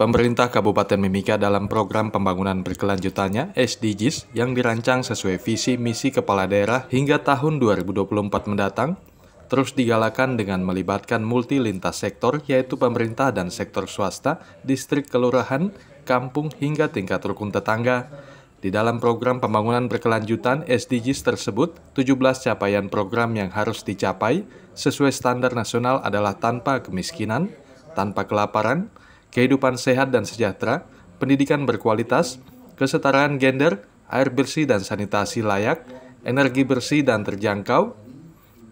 pemerintah Kabupaten Mimika dalam program pembangunan berkelanjutannya SDGs yang dirancang sesuai visi misi kepala daerah hingga tahun 2024 mendatang, terus digalakan dengan melibatkan multi lintas sektor yaitu pemerintah dan sektor swasta, distrik kelurahan, kampung hingga tingkat rukun tetangga. Di dalam program pembangunan berkelanjutan SDGs tersebut, 17 capaian program yang harus dicapai sesuai standar nasional adalah tanpa kemiskinan, tanpa kelaparan, kehidupan sehat dan sejahtera, pendidikan berkualitas, kesetaraan gender, air bersih dan sanitasi layak, energi bersih dan terjangkau,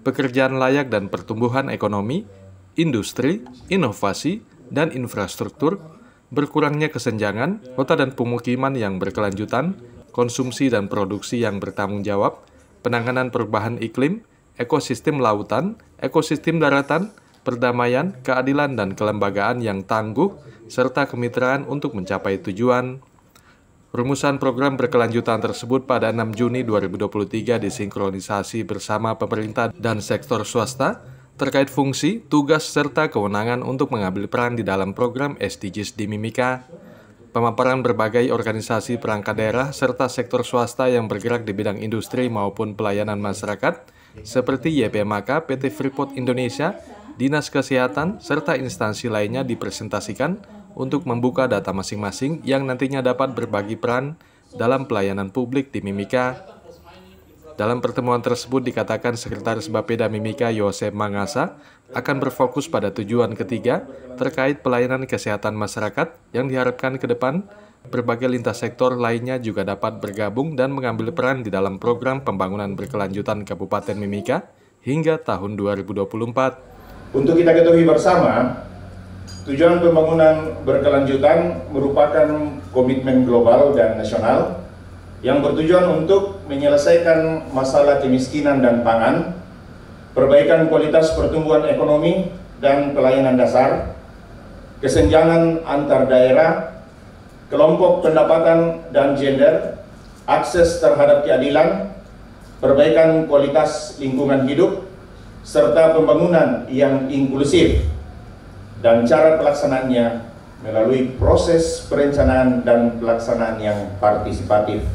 pekerjaan layak dan pertumbuhan ekonomi, industri, inovasi, dan infrastruktur, berkurangnya kesenjangan, kota dan pemukiman yang berkelanjutan, konsumsi dan produksi yang bertanggung jawab, penanganan perubahan iklim, ekosistem lautan, ekosistem daratan, perdamaian, keadilan dan kelembagaan yang tangguh, serta kemitraan untuk mencapai tujuan. Rumusan program berkelanjutan tersebut pada 6 Juni 2023 disinkronisasi bersama pemerintah dan sektor swasta terkait fungsi, tugas, serta kewenangan untuk mengambil peran di dalam program SDGs di Mimika. Pemaparan berbagai organisasi perangkat daerah serta sektor swasta yang bergerak di bidang industri maupun pelayanan masyarakat seperti YPMK, PT Freeport Indonesia, Dinas Kesehatan, serta instansi lainnya dipresentasikan untuk membuka data masing-masing yang nantinya dapat berbagi peran dalam pelayanan publik di Mimika. Dalam pertemuan tersebut dikatakan Sekretaris Bapeda Mimika Yosep Mangasa akan berfokus pada tujuan ketiga terkait pelayanan kesehatan masyarakat yang diharapkan ke depan berbagai lintas sektor lainnya juga dapat bergabung dan mengambil peran di dalam program pembangunan berkelanjutan Kabupaten Mimika hingga tahun 2024. Untuk kita ketahui bersama, tujuan pembangunan berkelanjutan merupakan komitmen global dan nasional yang bertujuan untuk menyelesaikan masalah kemiskinan dan pangan, perbaikan kualitas pertumbuhan ekonomi dan pelayanan dasar, kesenjangan antar daerah, kelompok pendapatan dan gender, akses terhadap keadilan, perbaikan kualitas lingkungan hidup, serta pembangunan yang inklusif, dan cara pelaksanaannya melalui proses perencanaan dan pelaksanaan yang partisipatif.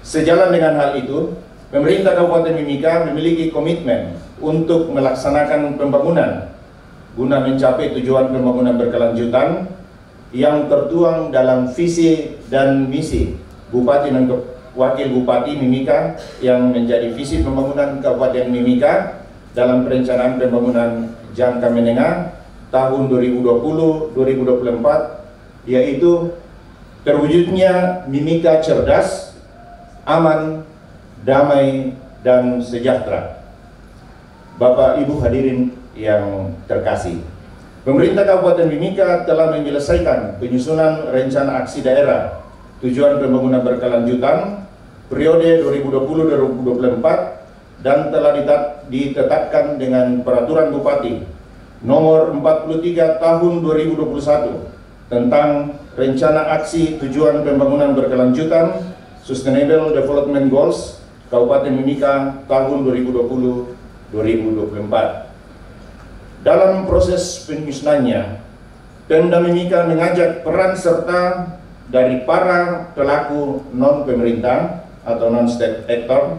Sejalan dengan hal itu, pemerintah Kabupaten Mimika memiliki komitmen untuk melaksanakan pembangunan guna mencapai tujuan pembangunan berkelanjutan yang tertuang dalam visi dan misi Bupati dan Wakil Bupati Mimika yang menjadi visi pembangunan Kabupaten Mimika dalam perencanaan pembangunan jangka menengah tahun 2020-2024, yaitu terwujudnya Mimika cerdas, aman, damai, dan sejahtera. Bapak Ibu hadirin yang terkasih, pemerintah Kabupaten Mimika telah menyelesaikan penyusunan rencana aksi daerah tujuan pembangunan berkelanjutan periode 2020-2024 dan telah ditetapkan dengan Peraturan Bupati Nomor 43 Tahun 2021 tentang Rencana Aksi Tujuan Pembangunan Berkelanjutan Sustainable Development Goals Kabupaten Mimika tahun 2020-2024. Dalam proses penyusunannya, Pemda Mimika mengajak peran serta dari para pelaku non-pemerintah atau non-state actor,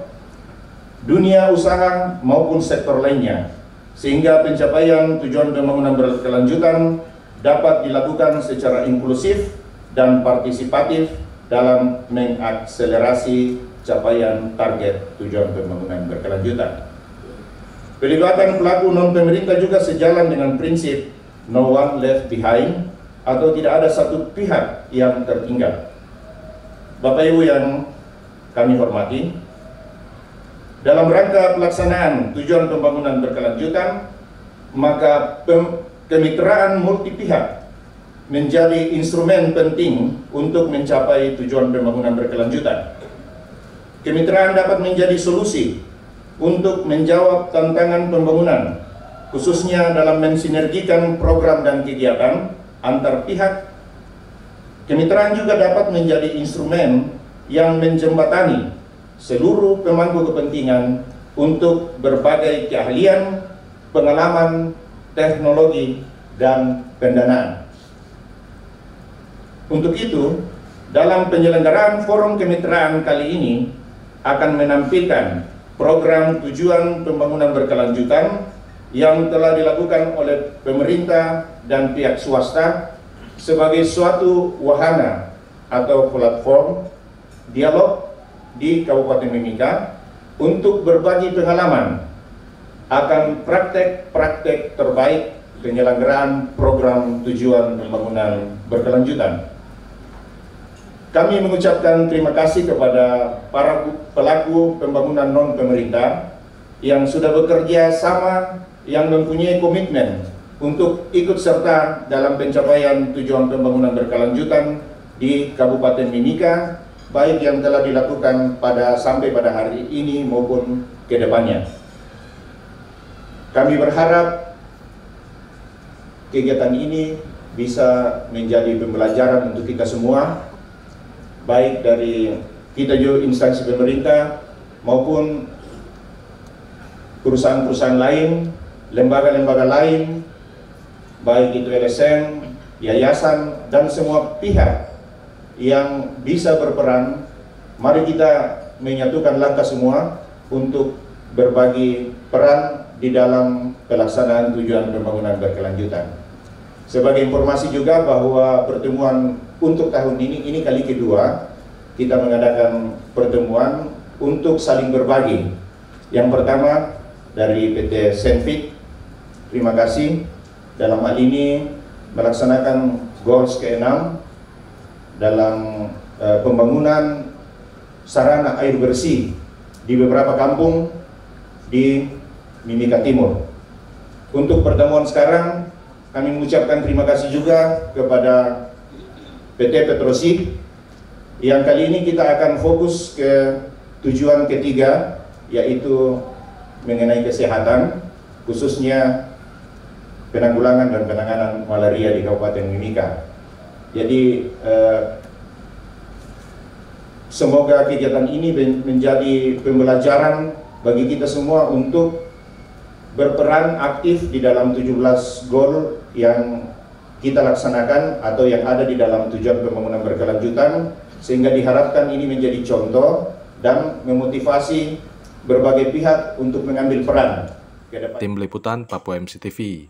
dunia usaha maupun sektor lainnya, sehingga pencapaian tujuan pembangunan berkelanjutan dapat dilakukan secara inklusif dan partisipatif dalam mengakselerasi capaian target tujuan pembangunan berkelanjutan. Pelibatan pelaku non-pemerintah juga sejalan dengan prinsip no one left behind atau tidak ada satu pihak yang tertinggal. Bapak Ibu yang kami hormati, dalam rangka pelaksanaan tujuan pembangunan berkelanjutan, maka kemitraan multi pihak menjadi instrumen penting untuk mencapai tujuan pembangunan berkelanjutan. Kemitraan dapat menjadi solusi untuk menjawab tantangan pembangunan, khususnya dalam mensinergikan program dan kegiatan antar pihak. Kemitraan juga dapat menjadi instrumen yang menjembatani seluruh pemangku kepentingan untuk berbagai keahlian, pengalaman, teknologi, dan pendanaan. Untuk itu, dalam penyelenggaraan forum kemitraan kali ini akan menampilkan program tujuan pembangunan berkelanjutan yang telah dilakukan oleh pemerintah dan pihak swasta sebagai suatu wahana atau platform dialog di Kabupaten Mimika untuk berbagi pengalaman akan praktek-praktek terbaik penyelenggaraan program tujuan pembangunan berkelanjutan. Kami mengucapkan terima kasih kepada para pelaku pembangunan non-pemerintah yang sudah bekerja sama, yang mempunyai komitmen untuk ikut serta dalam pencapaian tujuan pembangunan berkelanjutan di Kabupaten Mimika, baik yang telah dilakukan sampai pada hari ini maupun ke depannya. Kami berharap kegiatan ini bisa menjadi pembelajaran untuk kita semua, baik dari kita juga instansi pemerintah maupun perusahaan-perusahaan lain, lembaga-lembaga lain, baik itu LSM, yayasan, dan semua pihak yang bisa berperan. Mari kita menyatukan langkah semua untuk berbagi peran di dalam pelaksanaan tujuan pembangunan berkelanjutan. Sebagai informasi juga bahwa pertemuan untuk tahun ini kali kedua kita mengadakan pertemuan untuk saling berbagi. Yang pertama dari PT Senfit, terima kasih dalam hal ini melaksanakan goals ke-6 dalam pembangunan sarana air bersih di beberapa kampung di Mimika Timur. Untuk pertemuan sekarang kami mengucapkan terima kasih juga kepada PT Petrosip yang kali ini kita akan fokus ke tujuan ketiga, yaitu mengenai kesehatan, khususnya penanggulangan dan penanganan malaria di Kabupaten Mimika. Jadi semoga kegiatan ini menjadi pembelajaran bagi kita semua untuk berperan aktif di dalam 17 goal yang kita laksanakan atau yang ada di dalam tujuan pembangunan berkelanjutan, sehingga diharapkan ini menjadi contoh dan memotivasi berbagai pihak untuk mengambil peran ke depan. Tim Liputan Papua MCTV.